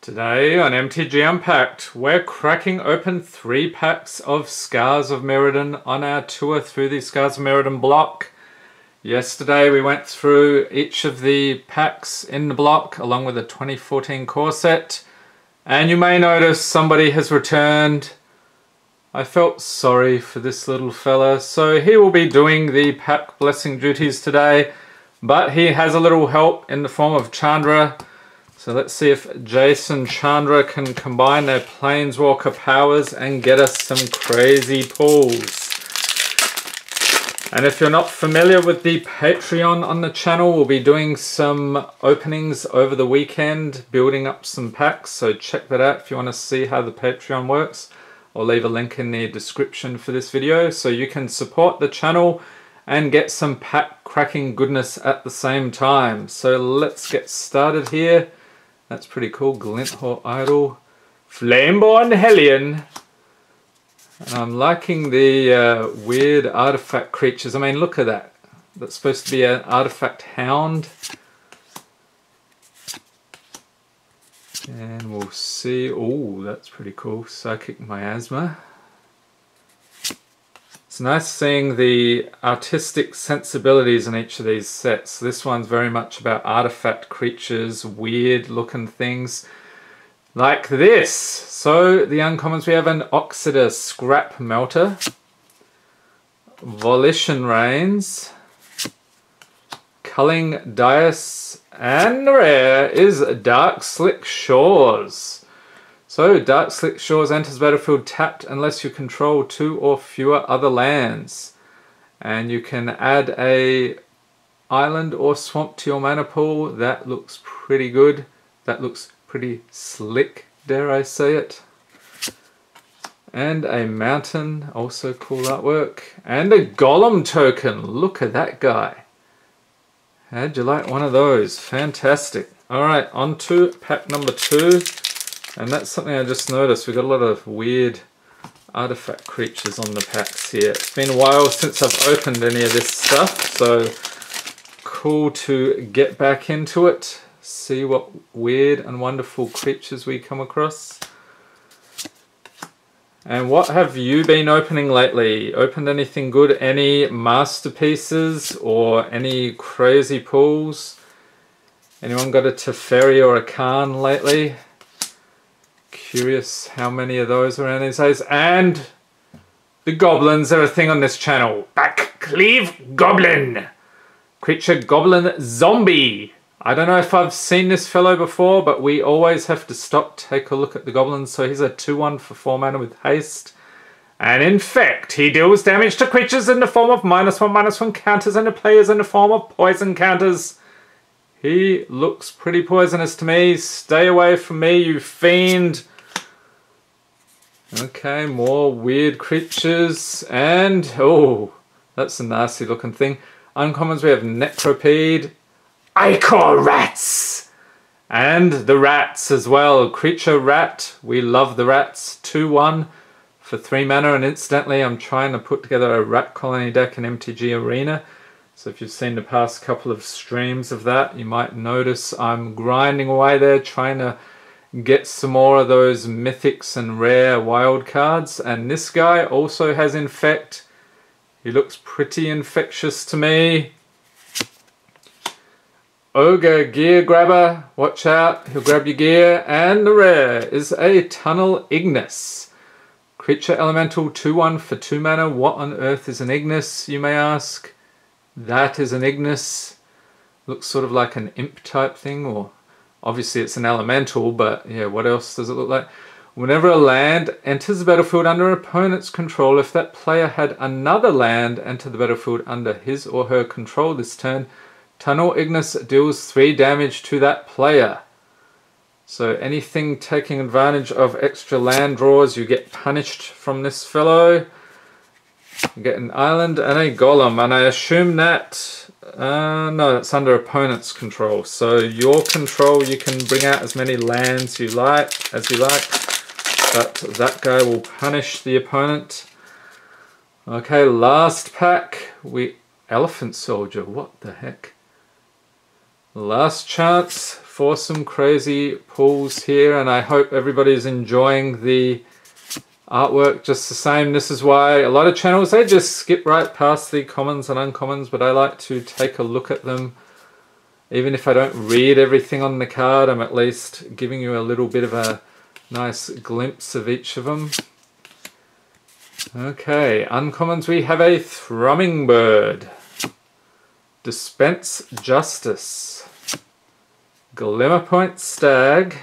Today on MTG Unpacked, we're cracking open 3 packs of Scars of Mirrodin on our tour through the Scars of Mirrodin block. Yesterday we went through each of the packs in the block along with the 2014 core set, and you may notice somebody has returned. I felt sorry for this little fella, so he will be doing the pack blessing duties today, but he has a little help in the form of Chandra. So let's see if Jason Chandra can combine their Planeswalker powers and get us some crazy pulls. And if you're not familiar with the Patreon on the channel, we'll be doing some openings over the weekend, building up some packs. So check that out if you want to see how the Patreon works. I'll leave a link in the description for this video so you can support the channel and get some pack cracking goodness at the same time. So let's get started here. That's pretty cool. Glinthor Idol, Flameborn Hellion. And I'm liking the weird artifact creatures. I mean, look at that. That's supposed to be an artifact hound. And we'll see. Oh, that's pretty cool. Psychic Miasma. It's nice seeing the artistic sensibilities in each of these sets. This one's very much about artifact creatures, weird looking things like this. So the uncommons, we have an Oxida Scrap Melter, Volition Reigns, Culling Dice, and the rare is Dark Slick Shores. So, Dark Slick Shores enters battlefield tapped unless you control 2 or fewer other lands. And you can add a island or swamp to your mana pool. That looks pretty good. That looks pretty slick, dare I say it. And a mountain, also cool artwork. And a golem token. Look at that guy. How'd you like one of those? Fantastic. Alright, on to pack number 2. And that's something I just noticed. We've got a lot of weird artifact creatures on the packs here. It's been a while since I've opened any of this stuff, so cool to get back into it. See what weird and wonderful creatures we come across. And what have you been opening lately? Opened anything good? Any masterpieces or any crazy pulls? Anyone got a Teferi or a Khan lately? Curious how many of those around these days. And the goblins are a thing on this channel. Backcleave Goblin. Creature Goblin Zombie. I don't know if I've seen this fellow before, but we always have to stop, take a look at the goblins. So he's a 2/1 for 4 mana with haste. And infect. He deals damage to creatures in the form of -1/-1 counters and to players in the form of poison counters. He looks pretty poisonous to me. Stay away from me, you fiend. Okay, more weird creatures. And, oh, that's a nasty looking thing. Uncommons, we have Necropede, Ichor Rats, and the rats as well. Creature Rat, we love the rats. 2/1 for 3 mana, and incidentally I'm trying to put together a rat colony deck in MTG Arena. So if you've seen the past couple of streams of that, you might notice I'm grinding away there, trying to get some more of those mythics and rare wild cards. And this guy also has infect. He looks pretty infectious to me. Ogre Gear Grabber, watch out, he'll grab your gear. And the rare is a Tunnel Ignis. Creature Elemental 2/1 for 2 mana. What on earth is an Ignis, you may ask? That is an Ignis. Looks sort of like an imp type thing, or obviously it's an elemental, but yeah, what else does it look like? Whenever a land enters the battlefield under an opponent's control, if that player had another land enter the battlefield under his or her control this turn, Tunnel Ignis deals 3 damage to that player. So anything taking advantage of extra land draws, you get punished from this fellow. You get an island and a golem, and I assume that, no, that's under opponent's control. So your control, you can bring out as many lands as you like, but that guy will punish the opponent. Okay, last pack, Elephant Soldier, what the heck? Last chance for some crazy pulls here, and I hope everybody's enjoying the artwork just the same. This is why a lot of channels, they just skip right past the commons and uncommons, but I like to take a look at them. Even if I don't read everything on the card, I'm at least giving you a little bit of a nice glimpse of each of them. Okay, uncommons, we have a Thrumming Bird, Dispense Justice, Glimmerpoint Stag,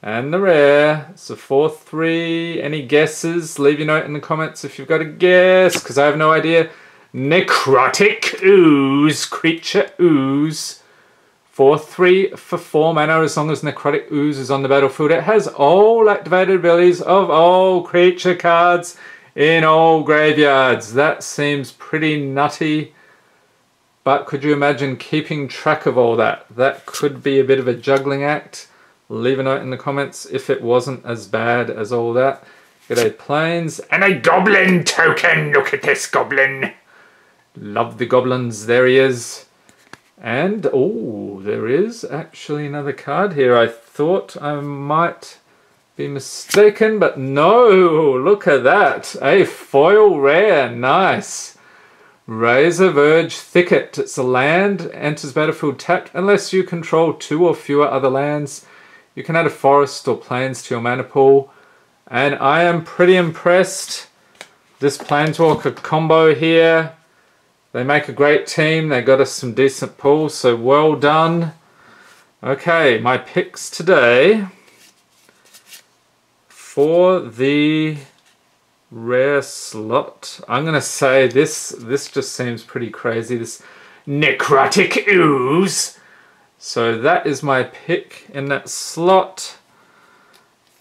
and the rare. It's a 4/3. Any guesses? Leave your note in the comments if you've got a guess, because I have no idea. Necrotic Ooze, Creature Ooze. 4/3 for 4 mana. As long as Necrotic Ooze is on the battlefield, it has all activated abilities of all creature cards in all graveyards. That seems pretty nutty. But could you imagine keeping track of all that? That could be a bit of a juggling act. Leave a note in the comments if it wasn't as bad as all that. Get a Plains and a Goblin token. Look at this Goblin. Love the Goblins. There he is. And, oh, there is actually another card here. I thought I might be mistaken, but no. Look at that. A foil rare. Nice. Razor Verge Thicket. It's a land, enters battlefield tapped unless you control 2 or fewer other lands. You can add a forest or plains to your mana pool. And I am pretty impressed. This Planeswalker combo here. They make a great team. They got us some decent pulls, so well done. Okay, my picks today for the rare slot. I'm going to say this just seems pretty crazy. This Necrotic Ooze. So that is my pick in that slot.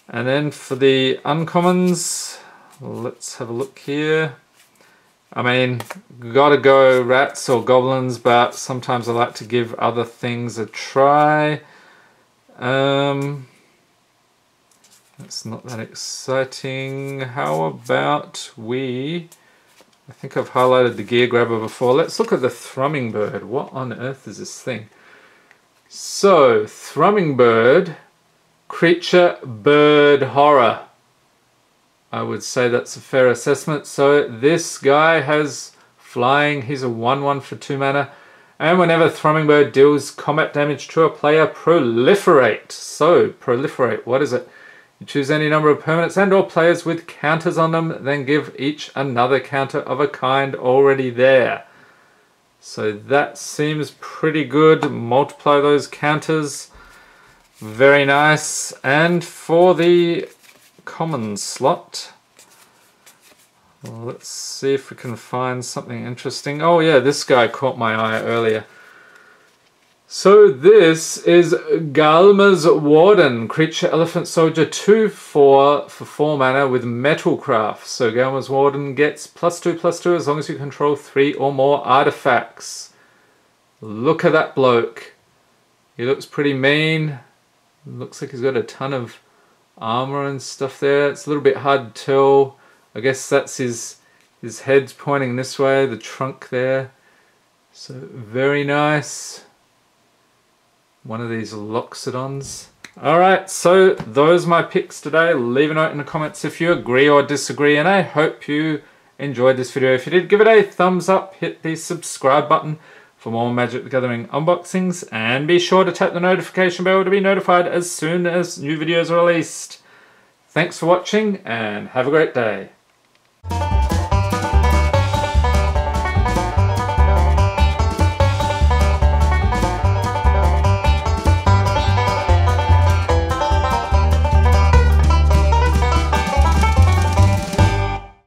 And then for the uncommons, let's have a look here. I mean, gotta go rats or goblins, but sometimes I like to give other things a try. That's not that exciting. How about I think I've highlighted the Gear Grabber before. Let's look at the Thrumming Bird. What on earth is this thing? So, Thrumming Bird, Creature Bird Horror. I would say that's a fair assessment. So this guy has flying. He's a 1/1 for 2 mana. And whenever Thrumming Bird deals combat damage to a player, proliferate. So, proliferate, what is it? You choose any number of permanents and or players with counters on them, then give each another counter of a kind already there. So that seems pretty good. Multiply those counters. Very nice. And for the common slot, let's see if we can find something interesting. Oh yeah, this guy caught my eye earlier. So this is Galma's Warden, Creature Elephant Soldier, 2/4 for 4 mana with Metalcraft. So Galma's Warden gets +2/+2 as long as you control 3 or more artifacts. Look at that bloke. He looks pretty mean. Looks like he's got a ton of armor and stuff there. It's a little bit hard to tell. I guess that's his head's pointing this way, the trunk there. So very nice. One of these Loxodons. Alright, so those are my picks today. Leave a note in the comments if you agree or disagree, and I hope you enjoyed this video. If you did, give it a thumbs up, hit the subscribe button for more Magic the Gathering unboxings, and be sure to tap the notification bell to be notified as soon as new videos are released. Thanks for watching, and have a great day.